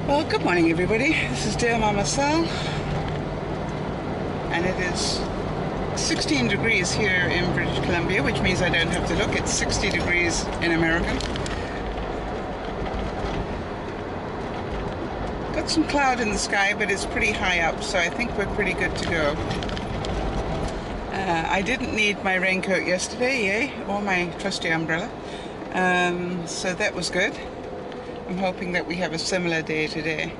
Well, good morning everybody. This is Dear Mama Sal, and it is 16 degrees here in British Columbia, which means I don't have to look. It's 60 degrees in America. Got some cloud in the sky, but it's pretty high up, so I think we're pretty good to go. I didn't need my raincoat yesterday, yay, or my trusty umbrella, so that was good. I'm hoping that we have a similar day today.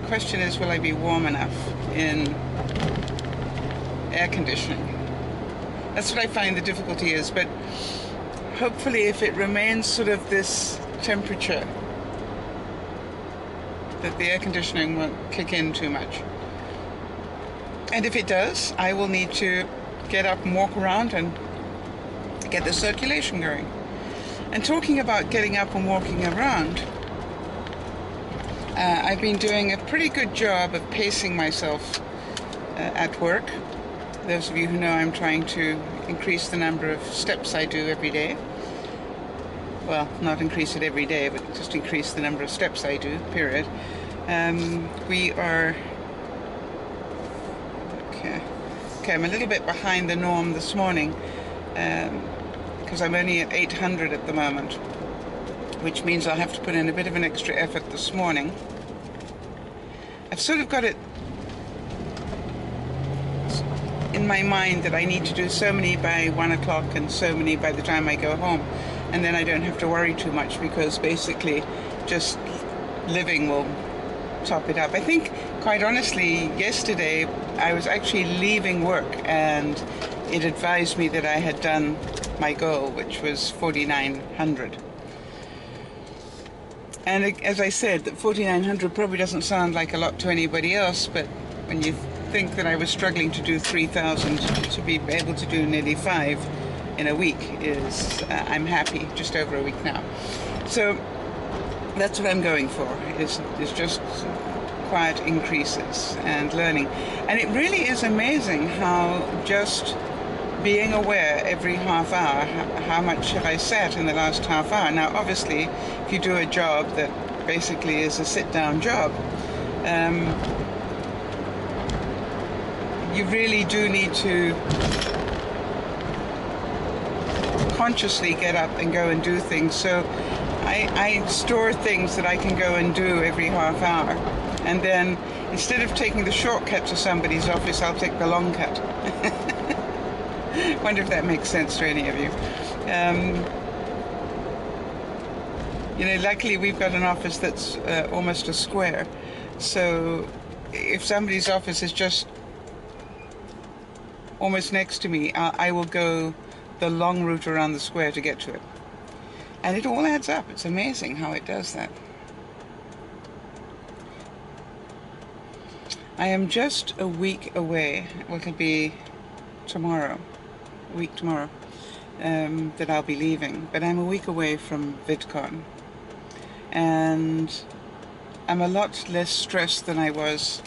The question is, will I be warm enough in air conditioning? That's what I find the difficulty is, but hopefully if it remains sort of this temperature, that the air conditioning won't kick in too much. And if it does, I will need to get up and walk around and get the circulation going. And talking about getting up and walking around, I've been doing a pretty good job of pacing myself at work. Those of you who know, I'm trying to increase the number of steps I do every day. Well, not increase it every day, but just increase the number of steps I do, period. We are... Okay, I'm a little bit behind the norm this morning. Because I'm only at 800 at the moment, which means I'll have to put in a bit of an extra effort this morning. I've sort of got it in my mind that I need to do so many by 1 o'clock and so many by the time I go home, and then I don't have to worry too much, because basically just living will top it up. I think, quite honestly, yesterday I was actually leaving work and it advised me that I had done my goal, which was 4,900. And as I said, that 4,900 probably doesn't sound like a lot to anybody else, but when you think that I was struggling to do 3,000, to be able to do nearly 5 in a week is, I'm happy, just over a week now. So that's what I'm going for, is just quiet increases and learning. And it really is amazing how just being aware every half hour, how much have I sat in the last half hour. Now obviously if you do a job that basically is a sit-down job, you really do need to consciously get up and go and do things. So I store things that I can go and do every half hour, and then instead of taking the shortcut to somebody's office, I'll take the long cut. Wonder if that makes sense to any of you. You know, luckily we've got an office that's almost a square, so if somebody's office is just almost next to me, I will go the long route around the square to get to it. And it all adds up. It's amazing how it does that. I am just a week away, well, it'll be tomorrow, a week tomorrow, that I'll be leaving, but I'm a week away from Vidcon, and I'm a lot less stressed than I was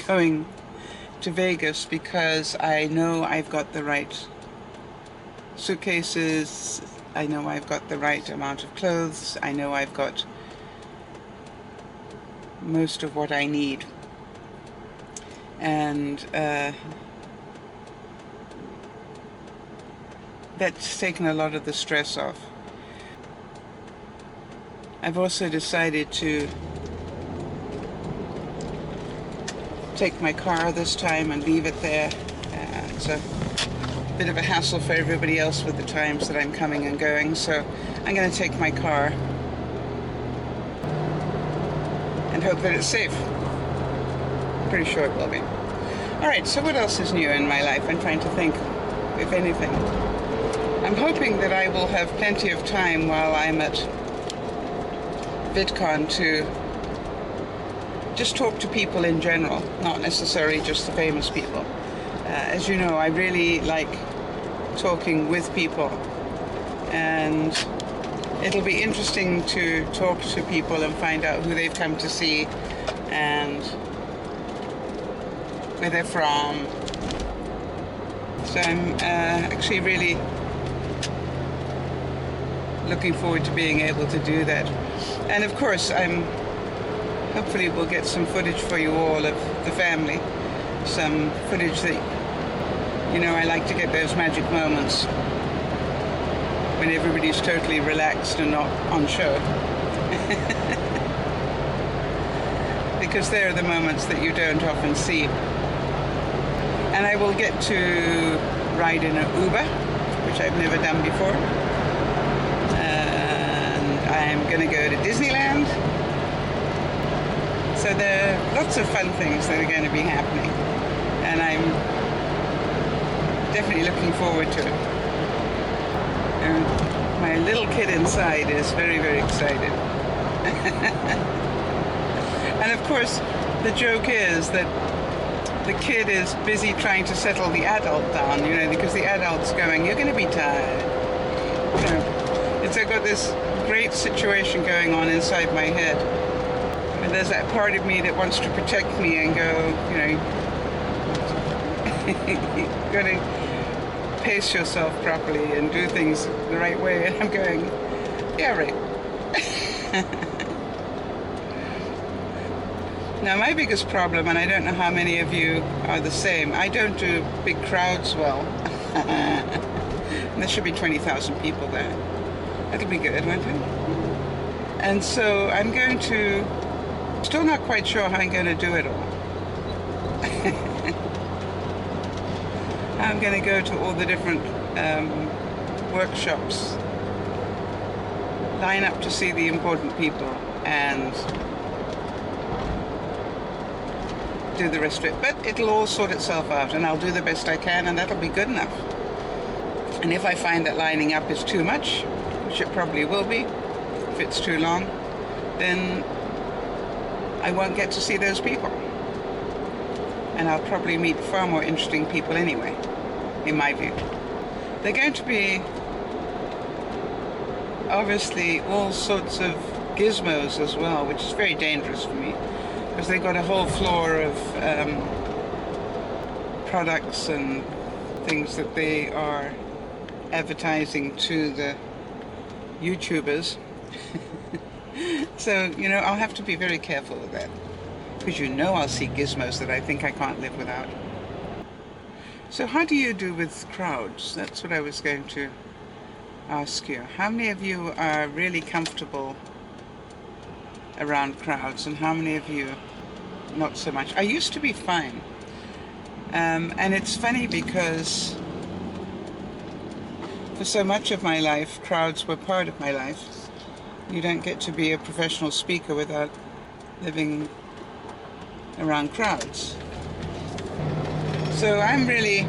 going to Vegas, because I know I've got the right suitcases, I know I've got the right amount of clothes, I know I've got most of what I need, and that's taken a lot of the stress off. I've also decided to take my car this time and leave it there. It's a bit of a hassle for everybody else with the times that I'm coming and going, so I'm going to take my car and hope that it's safe. I'm pretty sure it will be. Alright, so what else is new in my life? I'm trying to think, if anything. I'm hoping that I will have plenty of time while I'm at Vidcon to just talk to people in general, not necessarily just the famous people. As you know, I really like talking with people, and it'll be interesting to talk to people and find out who they've come to see and where they're from. So I'm actually really looking forward to being able to do that. And of course, hopefully we'll get some footage for you all of the family. Some footage that, you know, I like to get those magic moments when everybody's totally relaxed and not on show. Because they're the moments that you don't often see. And I will get to ride in an Uber, which I've never done before. And I'm going to go to Disneyland. So there are lots of fun things that are going to be happening. And I'm definitely looking forward to it. And my little kid inside is very, very excited. And of course, the joke is that the kid is busy trying to settle the adult down, you know, because the adult's going, you're going to be tired. You know, and so I've got this great situation going on inside my head. And there's that part of me that wants to protect me and go, you know, you've got to pace yourself properly and do things the right way. And I'm going, yeah, right. Now, my biggest problem, and I don't know how many of you are the same, I don't do big crowds well. And there should be 20,000 people there. That'll be good, won't it? And so I'm going to, still not quite sure how I'm going to do it all. I'm going to go to all the different workshops, line up to see the important people, and do the rest of it. But it'll all sort itself out, and I'll do the best I can, and that'll be good enough. And if I find that lining up is too much, which it probably will be, if it's too long, then I won't get to see those people. And I'll probably meet far more interesting people anyway, in my view. They're going to be obviously all sorts of gizmos as well, which is very dangerous for me, because they've got a whole floor of products and things that they are advertising to the YouTubers. So, you know, I'll have to be very careful with that, because you know I'll see gizmos that I think I can't live without. So how do you do with crowds? That's what I was going to ask you. How many of you are really comfortable around crowds, and how many of you not so much? I used to be fine. And it's funny because for so much of my life, crowds were part of my life. You don't get to be a professional speaker without living around crowds. So I'm really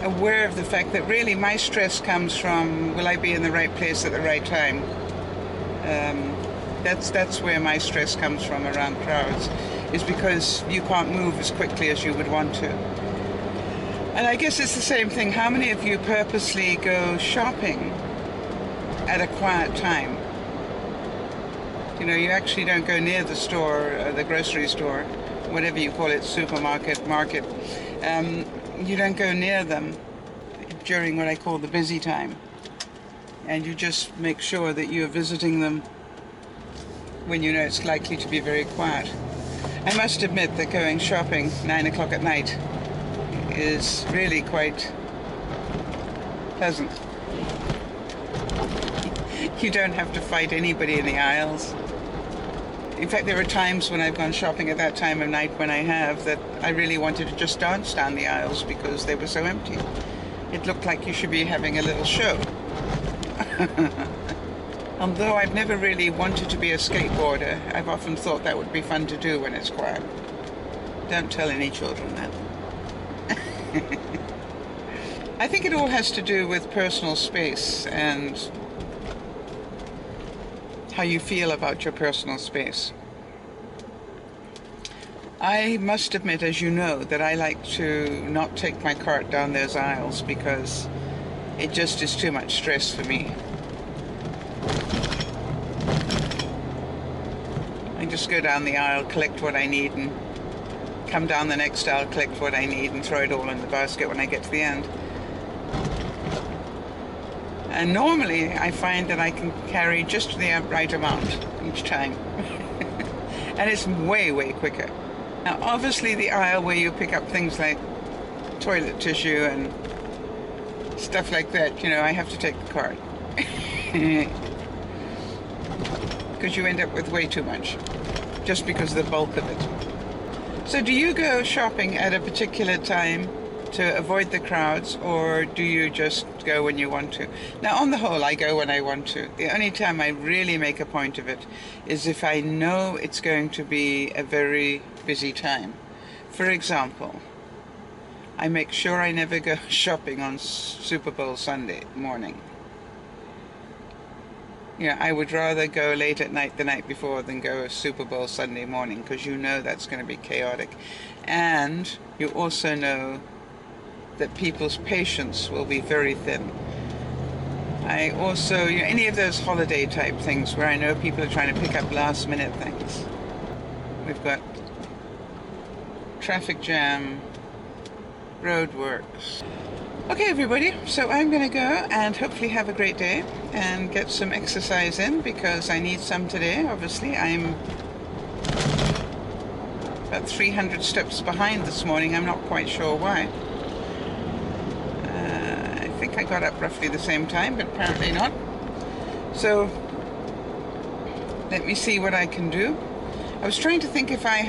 aware of the fact that really my stress comes from, will I be in the right place at the right time? That's where my stress comes from around crowds, is because you can't move as quickly as you would want to. And I guess it's the same thing. How many of you purposely go shopping at a quiet time? You know, you actually don't go near the store, the grocery store, whatever you call it, supermarket, market. You don't go near them during what I call the busy time. And you just make sure that you're visiting them when you know it's likely to be very quiet. I must admit that going shopping 9 o'clock at night is really quite pleasant. You don't have to fight anybody in the aisles. In fact, there are times when I've gone shopping at that time of night, when I have, that I really wanted to just dance down the aisles because they were so empty. It looked like you should be having a little show. Although I've never really wanted to be a skateboarder, I've often thought that would be fun to do when it's quiet. Don't tell any children that. I think it all has to do with personal space and how you feel about your personal space. I must admit, as you know, that I like to not take my cart down those aisles because it just is too much stress for me. I just go down the aisle, collect what I need, and come down the next aisle, collect what I need, and throw it all in the basket when I get to the end. And normally I find that I can carry just the right amount each time. And it's way, way quicker. Now, obviously the aisle where you pick up things like toilet tissue and stuff like that, you know, I have to take the cart. Because you end up with way too much, just because of the bulk of it. So do you go shopping at a particular time to avoid the crowds, or do you just go when you want to? Now, on the whole, I go when I want to. The only time I really make a point of it is if I know it's going to be a very busy time. For example, I make sure I never go shopping on Super Bowl Sunday morning. Yeah, I would rather go late at night the night before than go Super Bowl Sunday morning, because you know that's going to be chaotic. And you also know that people's patience will be very thin. I also, you know, any of those holiday type things where I know people are trying to pick up last minute things. We've got traffic jam, roadworks. Okay, everybody, so I'm going to go and hopefully have a great day and get some exercise in, because I need some today. Obviously, I'm about 300 steps behind this morning. I'm not quite sure why. I think I got up roughly the same time, but apparently not. So let me see what I can do. I was trying to think if I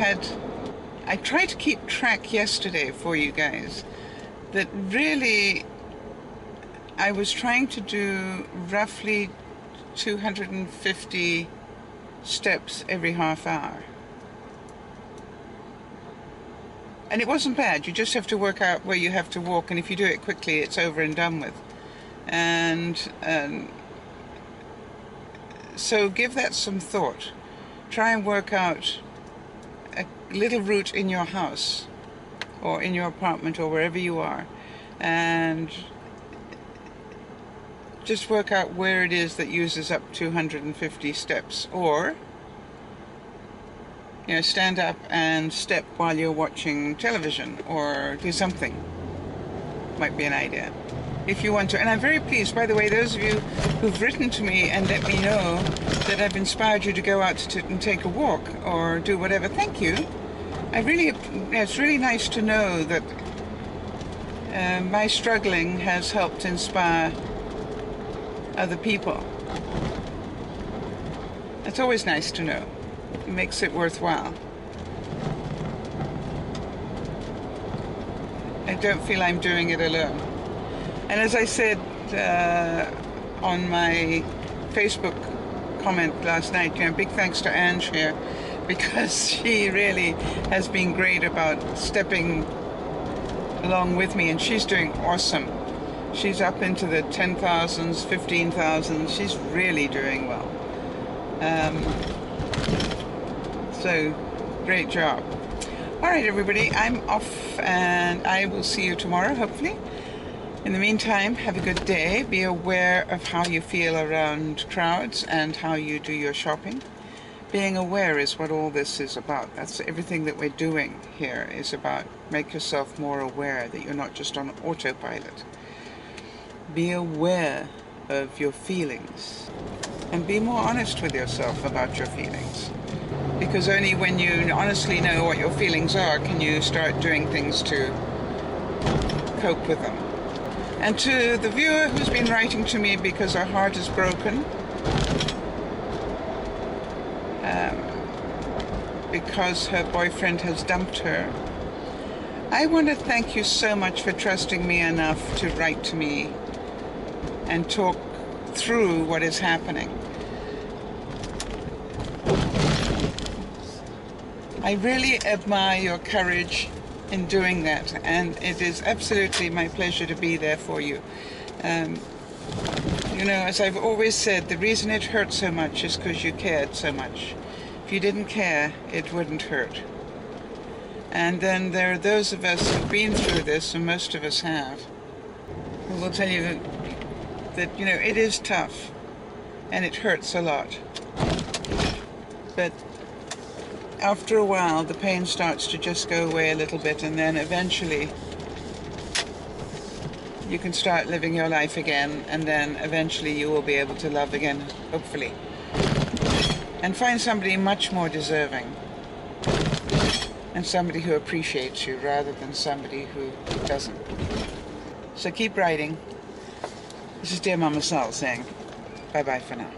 tried to keep track yesterday for you guys, that really I was trying to do roughly 250 steps every half hour. And it wasn't bad. You just have to work out where you have to walk, and if you do it quickly, it's over and done with. And so give that some thought. Try and work out a little route in your house or in your apartment or wherever you are, and just work out where it is that uses up 250 steps. Or, you know, stand up and step while you're watching television, or do something. Might be an idea if you want to. And I'm very pleased, by the way, those of you who've written to me and let me know that I've inspired you to go out and take a walk or do whatever. Thank you. It's really nice to know that my struggling has helped inspire other people. It's always nice to know. It makes it worthwhile. I don't feel I'm doing it alone. And as I said on my Facebook comment last night, you know, big thanks to Ange here, because she really has been great about stepping along with me, and she's doing awesome. She's up into the 10,000s, 15,000s. She's really doing well. So, great job. All right, everybody, I'm off, and I will see you tomorrow, hopefully. In the meantime, have a good day. Be aware of how you feel around crowds and how you do your shopping. Being aware is what all this is about. That's everything that we're doing here is about. Make yourself more aware that you're not just on autopilot. Be aware of your feelings and be more honest with yourself about your feelings. Because only when you honestly know what your feelings are can you start doing things to cope with them. And to the viewer who's been writing to me because her heart is broken, because her boyfriend has dumped her, I want to thank you so much for trusting me enough to write to me and talk through what is happening. I really admire your courage in doing that, and it is absolutely my pleasure to be there for you. You know, as I've always said, the reason it hurt so much is because you cared so much. If you didn't care, it wouldn't hurt. And then there are those of us who've been through this, and most of us have, who will tell you that it is tough and it hurts a lot. But after a while, the pain starts to just go away a little bit, and then eventually you can start living your life again, and then eventually you will be able to love again, hopefully. And find somebody much more deserving, and somebody who appreciates you rather than somebody who doesn't. So keep writing. This is Dear Mama Sol saying bye-bye for now.